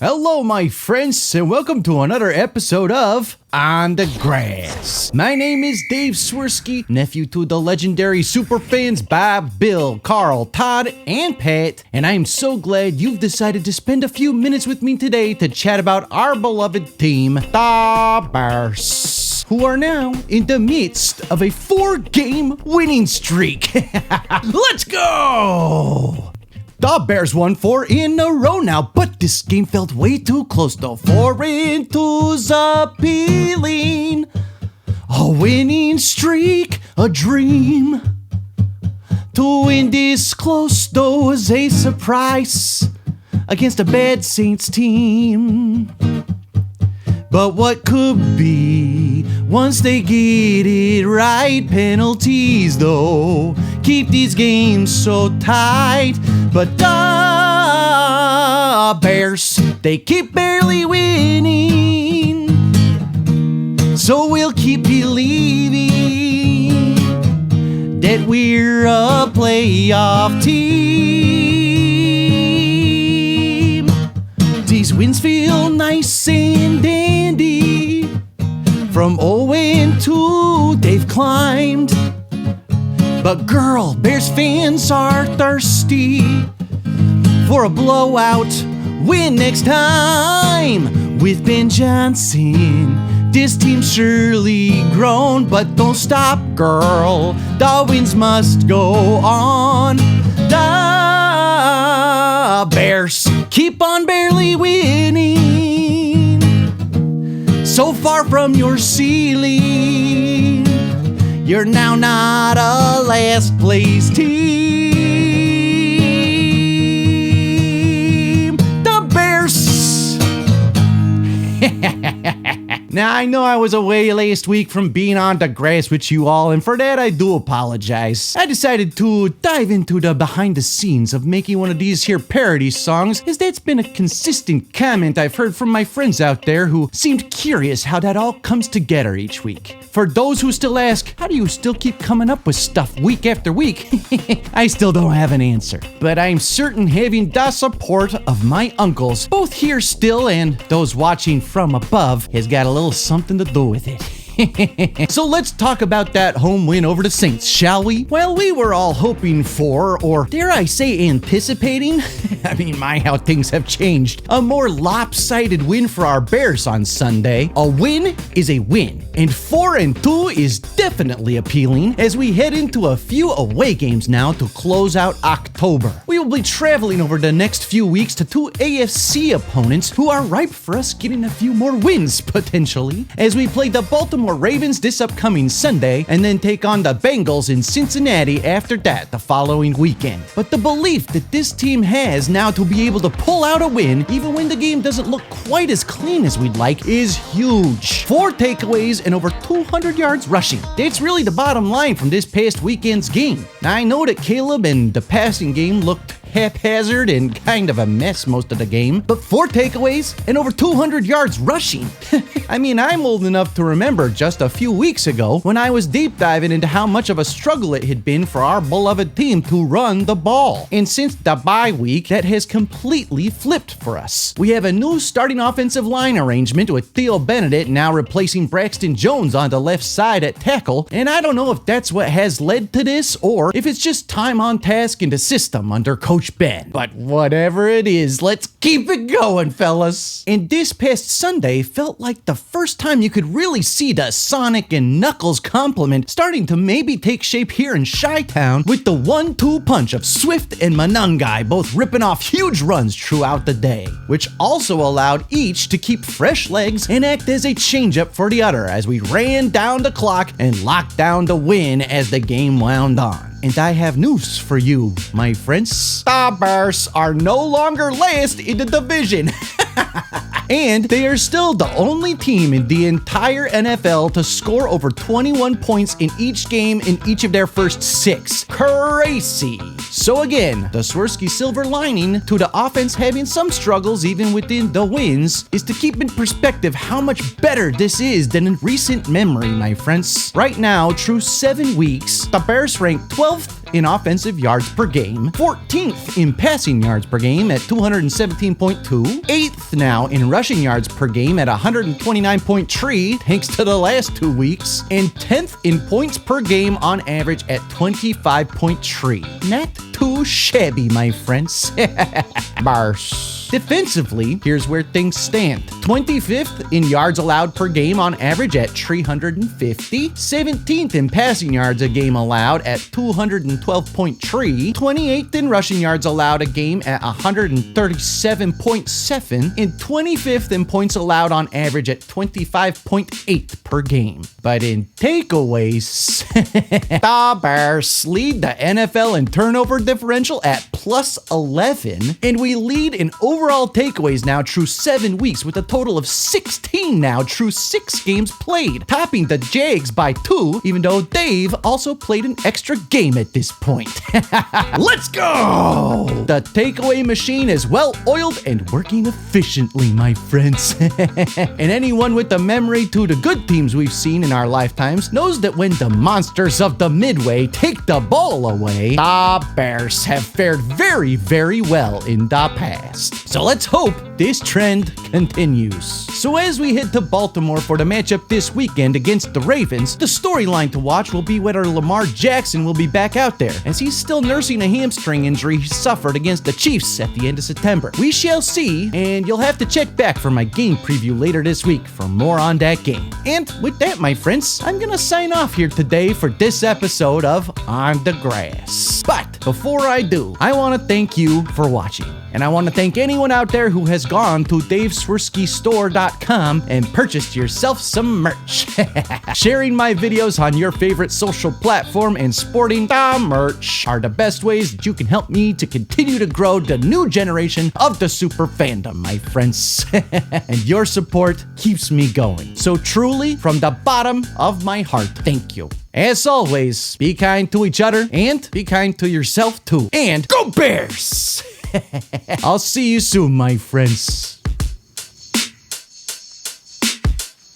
Hello, my friends, and welcome to another episode of On the Grass. My name is Dave Swerski, nephew to the legendary Superfans Bob, Bill, Carl, Todd, and Pat, and I am so glad you've decided to spend a few minutes with me today to chat about our beloved team, the Bears, who are now in the midst of a 4-game winning streak. Let's go! The Bears won 4 in a row now, but this game felt way too close. The 4-2's appealing. A winning streak, a dream. To win this close, though, was a surprise against a bad Saints team. But what could be once they get it right? Penalties, though, keep these games so tight. But the Bears, they keep barely winning. So we'll keep believing that we're a playoff team. These wins feel nice and dandy. From 0-2, they've climbed. But girl, Bears fans are thirsty for a blowout win next time. With Ben Johnson, this team's surely grown. But don't stop, girl, the wins must go on. The Bears keep on barely winning, so far from your ceiling. You're now not a last place team. The Bears. Now, I know I was away last week from being on the grass with you all, and for that I do apologize. I decided to dive into the behind the scenes of making one of these here parody songs, as that's been a consistent comment I've heard from my friends out there who seemed curious how that all comes together each week. For those who still ask, how do you still keep coming up with stuff week after week? I still don't have an answer. But I'm certain having the support of my uncles, both here still and those watching from above, has got a little something to do with it. So let's talk about that home win over the Saints, shall we? Well, we were all hoping for, or dare I say anticipating, I mean, my, how things have changed, a more lopsided win for our Bears on Sunday. A win is a win, and 4-2 is definitely appealing as we head into a few away games now to close out October. We will be traveling over the next few weeks to 2 AFC opponents who are ripe for us getting a few more wins, potentially, as we play the Baltimore Ravens this upcoming Sunday and then take on the Bengals in Cincinnati after that the following weekend. But the belief that this team has now to be able to pull out a win even when the game doesn't look quite as clean as we'd like is huge. 4 takeaways and over 200 yards rushing. That's really the bottom line from this past weekend's game. Now, I know that Caleb and the passing game looked haphazard and kind of a mess most of the game, but 4 takeaways and over 200 yards rushing. I mean, I'm old enough to remember just a few weeks ago when I was deep diving into how much of a struggle it had been for our beloved team to run the ball. And since the bye week, that has completely flipped for us. We have a new starting offensive line arrangement with Theo Benedict now replacing Braxton Jones on the left side at tackle, and I don't know if that's what has led to this or if it's just time on task in the system under Coach Ben. But whatever it is, let's keep it going, fellas. And this past Sunday felt like the first time you could really see the Sonic and Knuckles complement starting to maybe take shape here in Chi-Town with the 1-2 punch of Swift and Manungai both ripping off huge runs throughout the day, which also allowed each to keep fresh legs and act as a changeup for the other as we ran down the clock and locked down the win as the game wound on. And I have news for you, my friends. The Bears are no longer last in the division. And they are still the only team in the entire NFL to score over 21 points in each game in each of their first 6. Crazy. So again, the Swerski silver lining to the offense having some struggles even within the wins is to keep in perspective how much better this is than in recent memory, my friends. Right now, through 7 weeks, the Bears rank 12th in offensive yards per game, 14th in passing yards per game at 217.2, 8th now in rushing yards per game at 129.3, thanks to the last 2 weeks, and 10th in points per game on average at 25.3. Not too shabby, my friends. Bars. Defensively, here's where things stand. 25th in yards allowed per game on average at 350, 17th in passing yards a game allowed at 212.3, 28th in rushing yards allowed a game at 137.7, and 25th in points allowed on average at 25.8 per game. But in takeaways, the Bears lead the NFL in turnover differential at plus 11, and we lead in overall takeaways now through 7 weeks with a total of 16 now through 6 games played, topping the Jags by 2, even though Dave also played an extra game at this point. Let's go! The takeaway machine is well oiled and working efficiently, my friends. And anyone with a memory to the good teams we've seen in our lifetimes knows that when the monsters of the Midway take the ball away, the Bears have fared very, very well in the past. So let's hope this trend continues. So as we head to Baltimore for the matchup this weekend against the Ravens, the storyline to watch will be whether Lamar Jackson will be back out there, as he's still nursing a hamstring injury he suffered against the Chiefs at the end of September. We shall see, and you'll have to check back for my game preview later this week for more on that game. And with that, my friends, I'm gonna sign off here today for this episode of On the Grass. But before I do, I want to thank you for watching. And I want to thank anyone out there who has gone to daveswerskistore.com and purchased yourself some merch. Sharing my videos on your favorite social platform and sporting the merch are the best ways that you can help me to continue to grow the new generation of the super fandom, my friends. And your support keeps me going. So truly, from the bottom of my heart, thank you. As always, be kind to each other and be kind to yourself too. And go Bears! I'll see you soon, my friends.